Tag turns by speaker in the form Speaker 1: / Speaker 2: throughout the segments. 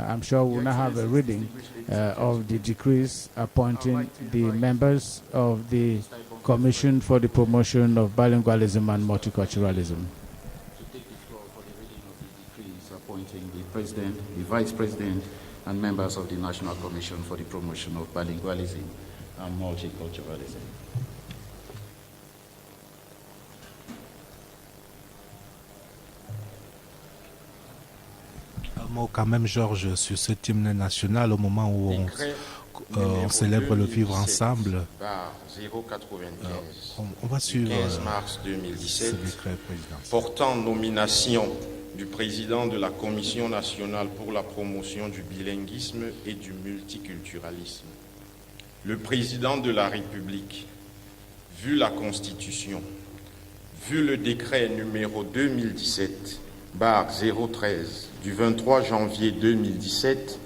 Speaker 1: I'm sure we'll now have a reading of the decrees appointing the members of the Commission for the Promotion of Bilingualism and Multiculturalism.
Speaker 2: To take the floor for the reading of the decrees appointing the President, the Vice President, and members of the National Commission for the Promotion of Bilingualism and Multiculturalism.
Speaker 3: Un mot quand même, Georges, sur ce hymne national au moment où on célèbre le vivre ensemble. On va suivre
Speaker 4: 15 mars 2017,
Speaker 3: ce décret présidentiel.
Speaker 4: portant nomination du président de la Commission nationale pour la promotion du bilinguisme et du multiculturalisme. Le président de la République, vu la Constitution, vu le décret numéro 2017/013 du 23 janvier 2017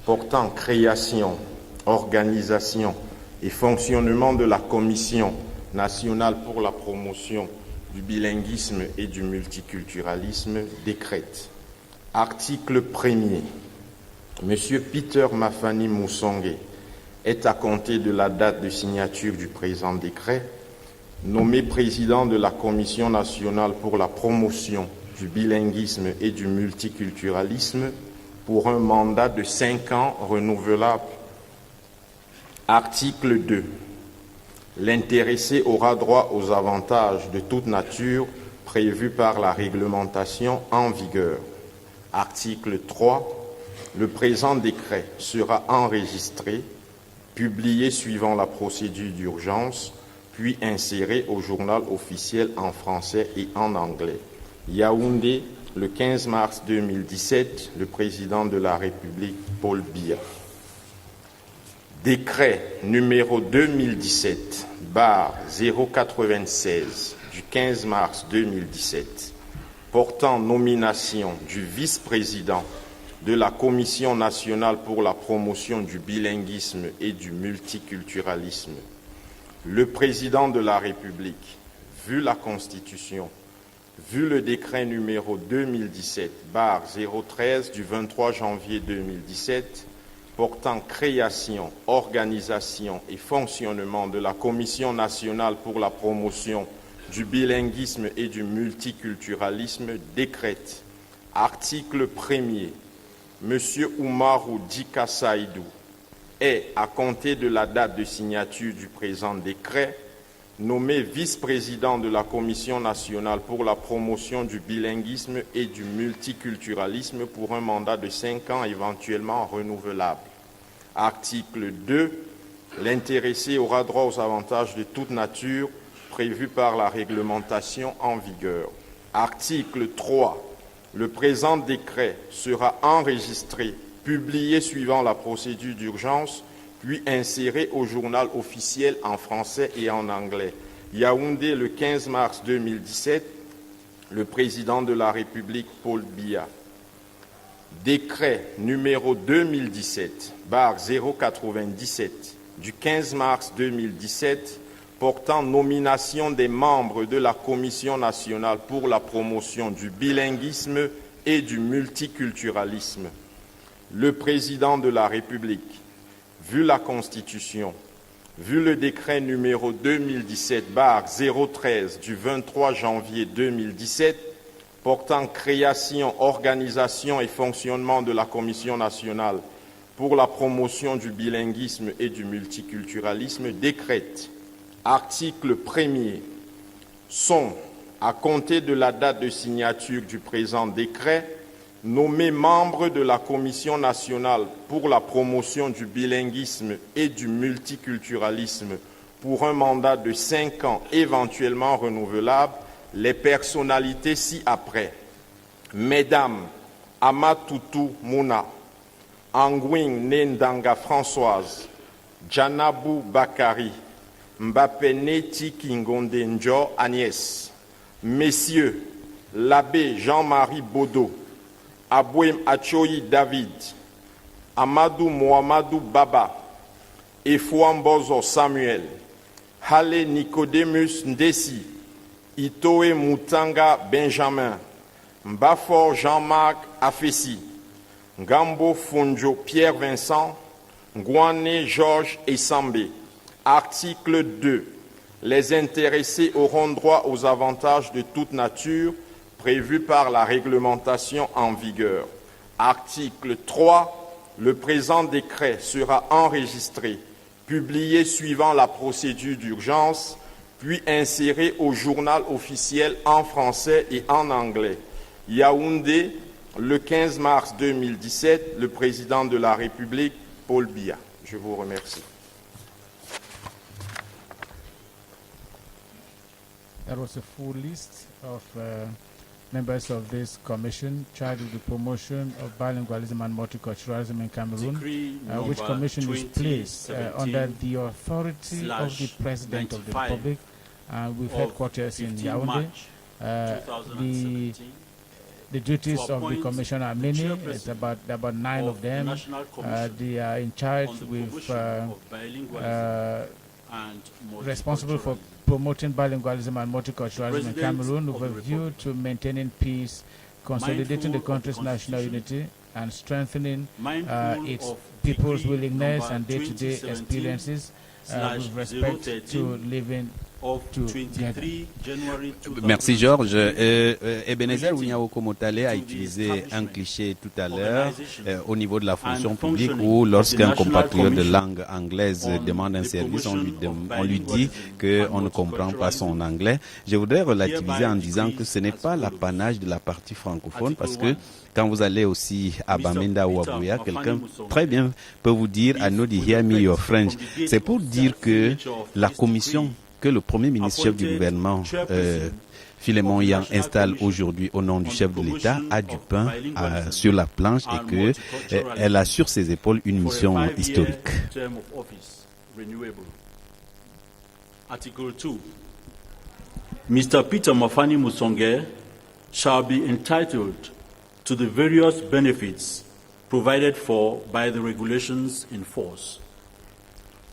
Speaker 4: portant création, organisation et fonctionnement de la Commission nationale pour la promotion du bilinguisme et du multiculturalisme, décrète. Article 1er. Monsieur Peter Mafani Moussongue est, à compter de la date de signature du présent décret, nommé président de la Commission nationale pour la promotion du bilinguisme et du multiculturalisme pour un mandat de 5 ans renouvelable. Article 2. L'intéressé aura droit aux avantages de toute nature prévus par la réglementation en vigueur. Article 3. Le présent décret sera enregistré, publié suivant la procédure d'urgence, puis inséré au journal officiel en français et en anglais. Yaoundé, le 15 mars 2017, le président de la République, Paul Biya. Décret numéro 2017/096 du 15 mars 2017 portant nomination du vice-président de la Commission nationale pour la promotion du bilinguisme et du multiculturalisme. Le président de la République, vu la Constitution, vu le décret numéro 2017/013 du 23 janvier 2017 portant création, organisation et fonctionnement de la Commission nationale pour la promotion du bilinguisme et du multiculturalisme, décrète. Article 1er. Monsieur Oumarou Dika Saïdou est, à compter de la date de signature du présent décret, nommé vice-président de la Commission nationale pour la promotion du bilinguisme et du multiculturalisme pour un mandat de 5 ans éventuellement renouvelable. Article 2. L'intéressé aura droit aux avantages de toute nature prévus par la réglementation en vigueur. Article 3. Le présent décret sera enregistré, publié suivant la procédure d'urgence, puis inséré au journal officiel en français et en anglais. Yaoundé, le 15 mars 2017, le président de la République, Paul Biya. Décret numéro 2017/097 du 15 mars 2017 portant nomination des membres de la Commission nationale pour la promotion du bilinguisme et du multiculturalisme. Le président de la République, vu la Constitution, vu le décret numéro 2017/013 du 23 janvier 2017 portant création, organisation et fonctionnement de la Commission nationale pour la promotion du bilinguisme et du multiculturalisme, décrète. Article 1er. Sont, à compter de la date de signature du présent décret, nommés membres de la Commission nationale pour la promotion du bilinguisme et du multiculturalisme pour un mandat de 5 ans éventuellement renouvelable, les personnalités ci-après. Mesdames Amatoutou Mouna, Angwing Nendanga Françoise, Janabou Bakari, Mbapeneti Kingondenjo Agnès. Messieurs l'abbé Jean-Marie Bodo, Abouem Achoyi David, Amadou Mohamedou Baba, Efouambozo Samuel, Hale Nicodemus Ndesi, Itoe Moutanga Benjamin, Mbafor Jean-Marc Afessi, Ngambo Funjo Pierre Vincent, Ngwane Georges Essambe. Article 2. Les intéressés auront droit aux avantages de toute nature prévus par la réglementation en vigueur. Article 3. Le présent décret sera enregistré, publié suivant la procédure d'urgence, puis inséré au journal officiel en français et en anglais. Yaoundé, le 15 mars 2017, le président de la République, Paul Biya. Je vous remercie.
Speaker 1: That was a full list of members of this commission charged with the promotion of bilingualism and multiculturalism in Cameroon, which commission is placed under the authority of the President of the Republic, with headquarters in Yaoundé. The duties of the commission are many. It's about 9 of them. They are in charge with responsible for promoting bilingualism and multiculturalism in Cameroon with a view to maintaining peace, consolidating the country's national unity, and strengthening its people's willingness and day-to-day experiences with respect to living together.
Speaker 5: Merci Georges. Ebenezer Ounyawoko Motale a utilisé un cliché tout à l'heure au niveau de la fonction publique où lorsqu'un compatriote de langue anglaise demande un service, on lui dit qu'on ne comprend pas son anglais. Je voudrais relativiser en disant que ce n'est pas l'apanage de la partie francophone parce que quand vous allez aussi à Bamenda ou à Buea, quelqu'un très bien peut vous dire I know the hear me your French. C'est pour dire que la commission que le Premier ministre chef du gouvernement, Philémon Yang, installe aujourd'hui au nom du chef de l'État, a du pain sur la planche et qu'elle a sur ses épaules une mission historique.
Speaker 6: Article 2. Mr. Peter Mafani Musonge shall be entitled to the various benefits provided for by the regulations in force.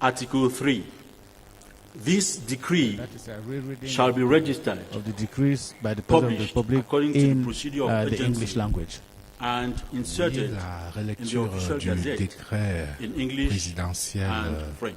Speaker 6: Article 3. This decree shall be registered
Speaker 1: of the decrees by the President of the Republic in the English language
Speaker 6: and inserted
Speaker 3: la
Speaker 6: in the
Speaker 3: relecture
Speaker 6: official
Speaker 3: du
Speaker 6: gazette
Speaker 3: décret
Speaker 6: in English
Speaker 3: présidentiel
Speaker 6: and French.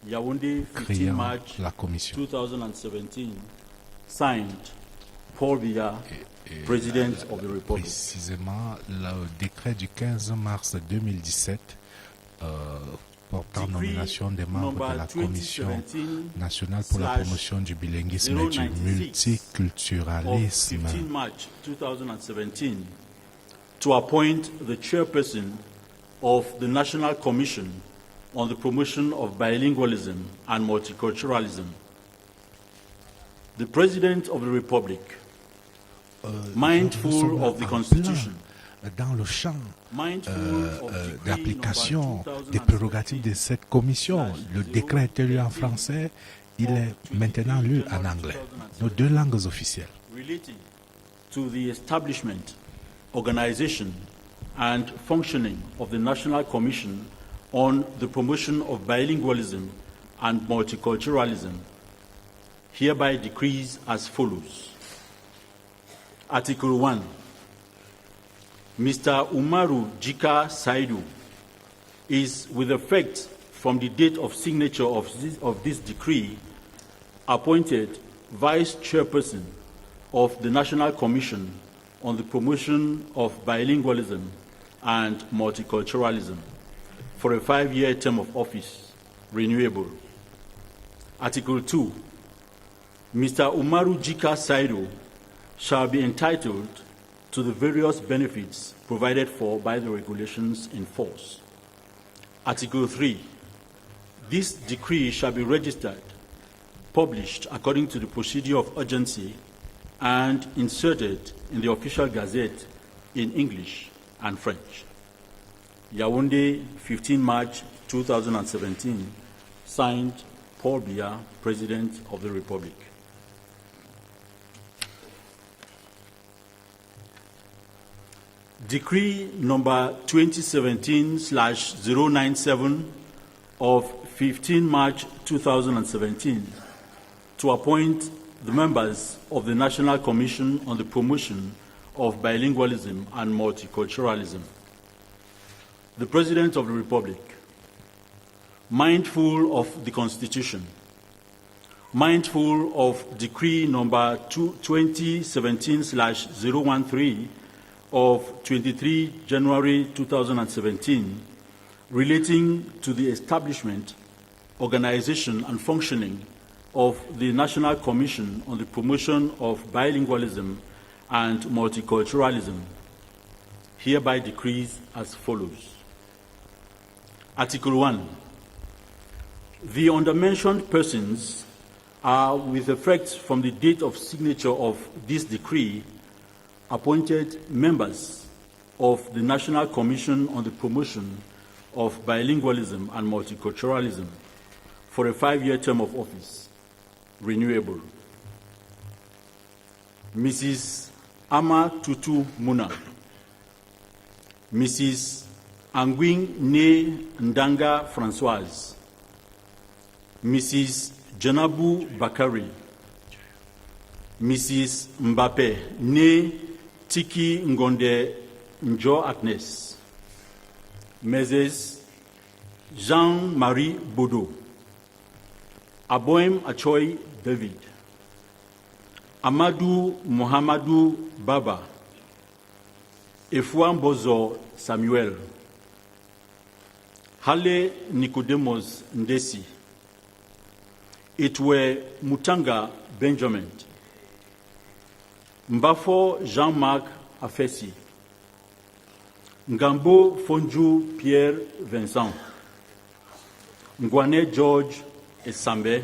Speaker 6: Yaoundé, 15
Speaker 3: créant
Speaker 6: March
Speaker 3: la commission.
Speaker 6: 2017, signed Paul Biya, President of the Republic.
Speaker 3: Précisément, le décret du 15 mars 2017 portant nomination des membres de la Commission nationale pour la promotion du bilinguisme et du multiculturalisme.
Speaker 6: 15 March 2017, to appoint the chairperson of the National Commission on the promotion of bilingualism and multiculturalism. The President of the Republic, mindful of the Constitution,
Speaker 3: dans le champ d'application des prérogatives de cette commission. Le décret était lu en français, il est maintenant lu en anglais, nos deux langues officielles.
Speaker 6: Relating to the establishment, organization, and functioning of the National Commission on the promotion of bilingualism and multiculturalism, hereby decrees as follows. Article 1. Mr. Umaru Jika Saidu is, with effect from the date of signature of this decree, appointed Vice Chairperson of the National Commission on the Promotion of Bilingualism and Multiculturalism for a 5-year term of office, renewable. Article 2. Mr. Umaru Jika Saidu shall be entitled to the various benefits provided for by the regulations in force. Article 3. This decree shall be registered, published according to the procedure of urgency, and inserted in the official gazette in English and French. Yaoundé, 15 March 2017, signed Paul Biya, President of the Republic. Decree number 2017/097 of 15 March 2017 to appoint the members of the National Commission on the Promotion of bilingualism and multiculturalism. The President of the Republic, mindful of the Constitution, mindful of Decree number 2017/013 of 23 January 2017, relating to the establishment, organization, and functioning of the National Commission on the Promotion of Bilingualism and Multiculturalism, hereby decrees as follows. Article 1. The undermentioned persons are, with effect from the date of signature of this decree, appointed members of the National Commission on the Promotion of Bilingualism and Multiculturalism for a 5-year term of office, renewable. Mrs. Ama Tutu Muna, Mrs. Angwing Ne Ndanga Françoise, Mrs. Janabu Bakari, Mrs. Mbappe Ne Tiki Ngonde Njo Agnes, Mrs. Jean-Marie Bodo, Aboim Achoy David, Amadou Mohamedou Baba, Efouan Bozo Samuel, Hale Nicodemus Ndesi, Itwe Mutanga Benjamin, Mbafo Jean-Marc Afessi, Ngambo Fonju Pierre Vincent, Ngwane George Esambe.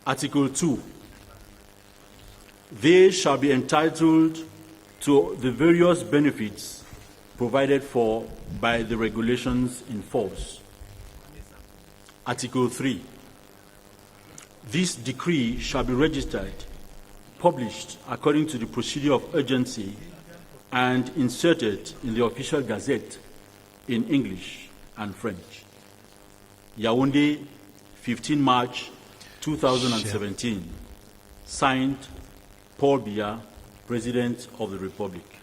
Speaker 6: Article 2. They shall be entitled to the various benefits provided for by the regulations in force. Article 3. This decree shall be registered, published according to the procedure of urgency, and inserted in the official gazette in English and French. Yaoundé, 15 March 2017. Signed, Paul Biya, President of the Republic.